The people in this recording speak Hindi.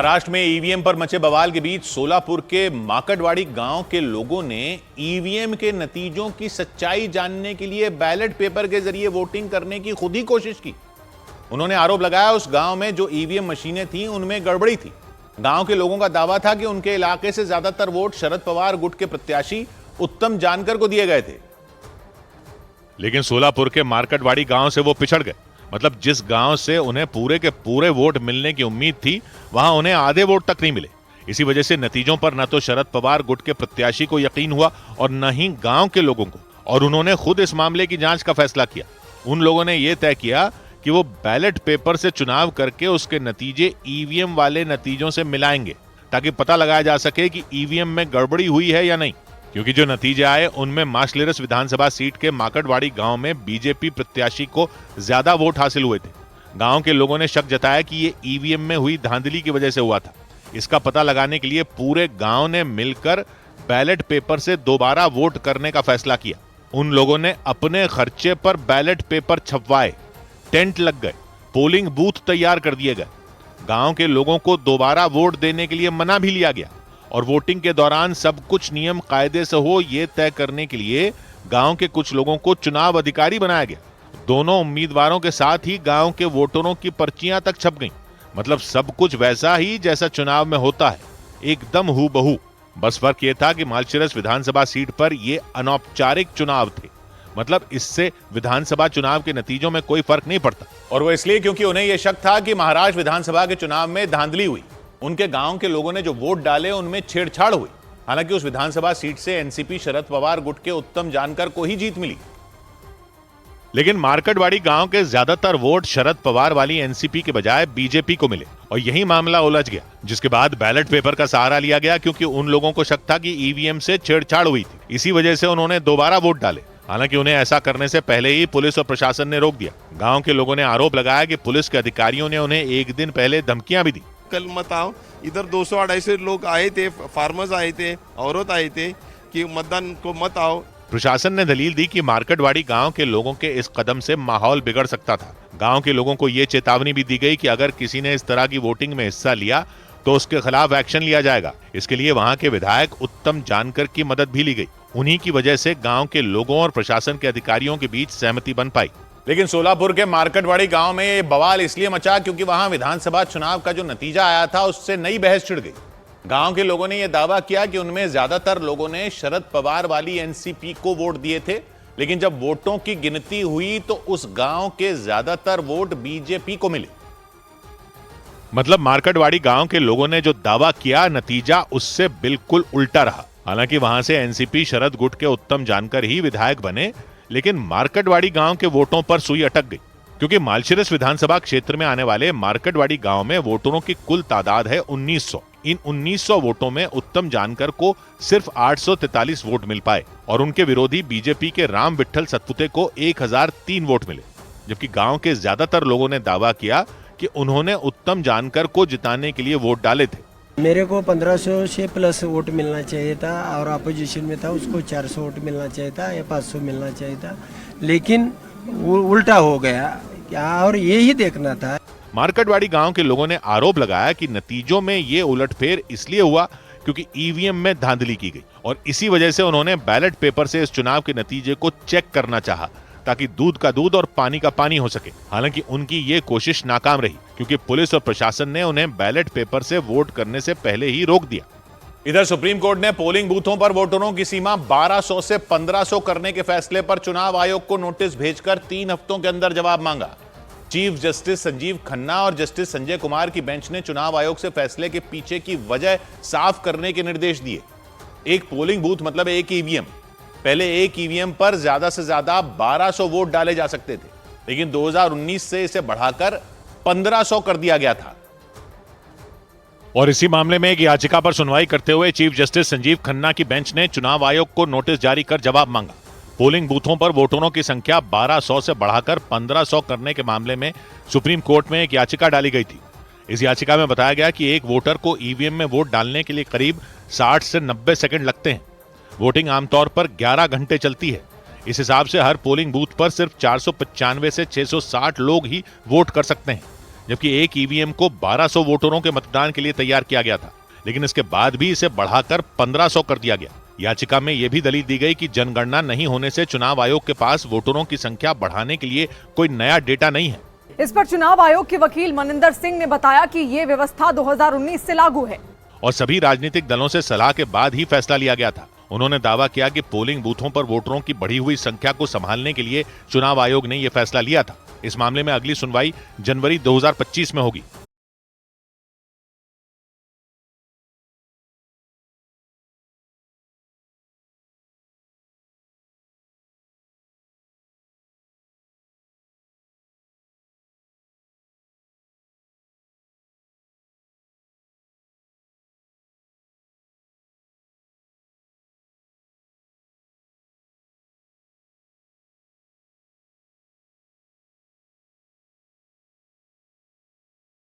महाराष्ट्र में ईवीएम पर मचे बवाल के बीच सोलापुर के माकड़वाड़ी गांव के लोगों ने ईवीएम के नतीजों की सच्चाई जानने के लिए बैलेट पेपर के जरिए वोटिंग करने की खुद ही कोशिश की। उन्होंने आरोप लगाया उस गांव में जो ईवीएम मशीनें थीं उनमें गड़बड़ी थी। गांव के लोगों का दावा था कि उनके इलाके से ज्यादातर वोट शरद पवार गुट के प्रत्याशी उत्तम जानकर को दिए गए थे, लेकिन सोलापुर के मार्केटवाड़ी गांव से वो पिछड़ गए। मतलब जिस गांव से उन्हें पूरे के पूरे वोट मिलने की उम्मीद थी, वहां उन्हें आधे वोट तक नहीं मिले। इसी वजह से नतीजों पर न तो शरद पवार गुट के प्रत्याशी को यकीन हुआ और न ही गांव के लोगों को, और उन्होंने खुद इस मामले की जांच का फैसला किया। उन लोगों ने यह तय किया कि वो बैलेट पेपर से चुनाव करके उसके नतीजे ईवीएम वाले नतीजों से मिलाएंगे, ताकि पता लगाया जा सके कि ईवीएम में गड़बड़ी हुई है या नहीं। क्योंकि जो नतीजे आए उनमें मार्शलेरस विधानसभा सीट के माकड़वाड़ी गांव में बीजेपी प्रत्याशी को ज्यादा वोट हासिल हुए थे। गांव के लोगों ने शक जताया कि ये ईवीएम में हुई धांधली की वजह से हुआ था। इसका पता लगाने के लिए पूरे गांव ने मिलकर बैलेट पेपर से दोबारा वोट करने का फैसला किया। उन लोगों ने अपने खर्चे पर बैलेट पेपर छपवाए, टेंट लग गए, पोलिंग बूथ तैयार कर दिए गए। गांव के लोगों को दोबारा वोट देने के लिए मना भी लिया गया और वोटिंग के दौरान सब कुछ नियम कायदे से हो ये तय करने के लिए गांव के कुछ लोगों को चुनाव अधिकारी बनाया गया। दोनों उम्मीदवारों के साथ ही गांव के वोटरों की पर्चियां तक छप गईं। मतलब सब कुछ वैसा ही जैसा चुनाव में होता है, एकदम हूबहू। बस फर्क ये था कि मार्शलेरस विधानसभा सीट पर ये अनौपचारिक चुनाव थे। मतलब इससे विधानसभा चुनाव के नतीजों में कोई फर्क नहीं पड़ता। और वो इसलिए क्योंकि उन्हें यह शक था कि महाराष्ट्र विधानसभा के चुनाव में धांधली हुई। उनके गांव के लोगों ने जो वोट डाले उनमें छेड़छाड़ हुई। हालांकि उस विधानसभा सीट से एनसीपी शरद पवार गुट के उत्तम जानकर को ही जीत मिली। लेकिन मार्केटवाड़ी गांव के ज्यादातर वोट शरद पवार वाली एनसीपी के बजाय बीजेपी को मिले और यही मामला उलझ गया, जिसके बाद बैलेट पेपर का सहारा लिया गया। क्योंकि उन लोगों को शक था कि ईवीएम से छेड़छाड़ हुई थी, इसी वजह से उन्होंने दोबारा वोट डाले। हालांकि उन्हें ऐसा करने से पहले ही पुलिस और प्रशासन ने रोक दिया। गांव के लोगों ने आरोप लगाया कि पुलिस के अधिकारियों ने उन्हें एक दिन पहले धमकियां भी दी। कल मत आओ, इधर 200-250 लोग आए थे, फार्मर्स आए थे, औरत आए थे कि मतदान को मत आओ। प्रशासन ने दलील दी कि मार्केटवाड़ी गांव के लोगों के इस कदम से माहौल बिगड़ सकता था। गांव के लोगों को यह चेतावनी भी दी गई कि अगर किसी ने इस तरह की वोटिंग में हिस्सा लिया तो उसके खिलाफ एक्शन लिया जाएगा। इसके लिए वहां के विधायक उत्तम जानकर की मदद भी ली गई। उन्हीं की वजह से गांव के लोगों और प्रशासन के अधिकारियों के बीच सहमति बन पाई। लेकिन सोलापुर के मार्केटवाड़ी गांव में ये बवाल इसलिए मचा क्योंकि वहां विधानसभा चुनाव का जो नतीजा आया था उससे नई बहस छिड़ गई। गांव के लोगों ने यह दावा किया कि उनमें ज्यादातर लोगों ने शरद पवार वाली एनसीपी को वोट दिए थे, लेकिन जब वोटों की गिनती हुई तो उस गांव के ज्यादातर वोट बीजेपी को मिले। मतलब मार्केटवाड़ी गांव के लोगों ने जो दावा किया, नतीजा उससे बिल्कुल उल्टा रहा। हालांकि वहां से एनसीपी शरद गुट के उत्तम जानकर ही विधायक बने, लेकिन मार्केटवाड़ी गांव के वोटों पर सुई अटक गई। क्योंकि मार्शलेरस विधानसभा क्षेत्र में आने वाले मार्केटवाड़ी गांव में वोटरों की कुल तादाद है 1900। इन 1900 वोटों में उत्तम जानकर को सिर्फ 843 वोट मिल पाए और उनके विरोधी बीजेपी के राम विट्ठल सतपुते को 1003 वोट मिले। जबकि गांव के ज्यादातर लोगों ने दावा किया कि उन्होंने उत्तम जानकर को जिताने के लिए वोट डाले थे। मेरे को 1500 से प्लस वोट मिलना चाहिए था और अपोजिशन में था उसको 400 वोट मिलना चाहिए था या 500 मिलना चाहिए था, लेकिन उल्टा हो गया क्या, और यही देखना था। मार्केटवाड़ी गांव के लोगों ने आरोप लगाया कि नतीजों में ये उलटफेर इसलिए हुआ क्योंकि ईवीएम में धांधली की गई और इसी वजह से उन्होंने बैलेट पेपर से इस चुनाव के नतीजे को चेक करना चाहा ताकि दूध का दूध और पानी का पानी हो सके। हालांकि उनकी ये कोशिश नाकाम रही क्योंकि पुलिस और प्रशासन ने उन्हें बैलेट पेपर से वोट करने से पहले ही रोक दिया। इधर सुप्रीम कोर्ट ने पोलिंग बूथों पर वोटरों की सीमा 1200 से 1500 करने के फैसले पर चुनाव आयोग को नोटिस भेजकर 3 हफ्तों के अंदर जवाब मांगा। चीफ जस्टिस संजीव खन्ना और जस्टिस संजय कुमार की बेंच ने चुनाव आयोग से फैसले के पीछे की वजह साफ करने के निर्देश दिए। एक पोलिंग बूथ मतलब एक ईवीएम। पहले एक ईवीएम पर ज्यादा से ज्यादा 1200 वोट डाले जा सकते थे, लेकिन 2019 से इसे बढ़ाकर 1500 कर दिया गया था। और इसी मामले में एक याचिका पर सुनवाई करते हुए चीफ जस्टिस संजीव खन्ना की बेंच ने चुनाव आयोग को नोटिस जारी कर जवाब मांगा। पोलिंग बूथों पर वोटरों की संख्या 1200 से बढ़ाकर 1500 करने के मामले में सुप्रीम कोर्ट में एक याचिका डाली गई थी। इस याचिका में बताया गया कि एक वोटर को ईवीएम में वोट डालने के लिए करीब 60 से 90 सेकंड लगते हैं। वोटिंग आमतौर पर 11 घंटे चलती है। इस हिसाब से हर पोलिंग बूथ पर सिर्फ 495 से 660 लोग ही वोट कर सकते हैं, जबकि एक ईवीएम को 1200 वोटरों के मतदान के लिए तैयार किया गया था, लेकिन इसके बाद भी इसे बढ़ाकर 1500 कर दिया गया। याचिका में यह भी दलील दी गई कि जनगणना नहीं होने से चुनाव आयोग के पास वोटरों की संख्या बढ़ाने के लिए कोई नया डेटा नहीं है। इस पर चुनाव आयोग के वकील मनिंदर सिंह ने बताया कि ये व्यवस्था 2019 से लागू है और सभी राजनीतिक दलों से सलाह के बाद ही फैसला लिया गया था। उन्होंने दावा किया कि पोलिंग बूथों पर वोटरों की बढ़ी हुई संख्या को संभालने के लिए चुनाव आयोग ने यह फैसला लिया था। इस मामले में अगली सुनवाई जनवरी 2025 में होगी।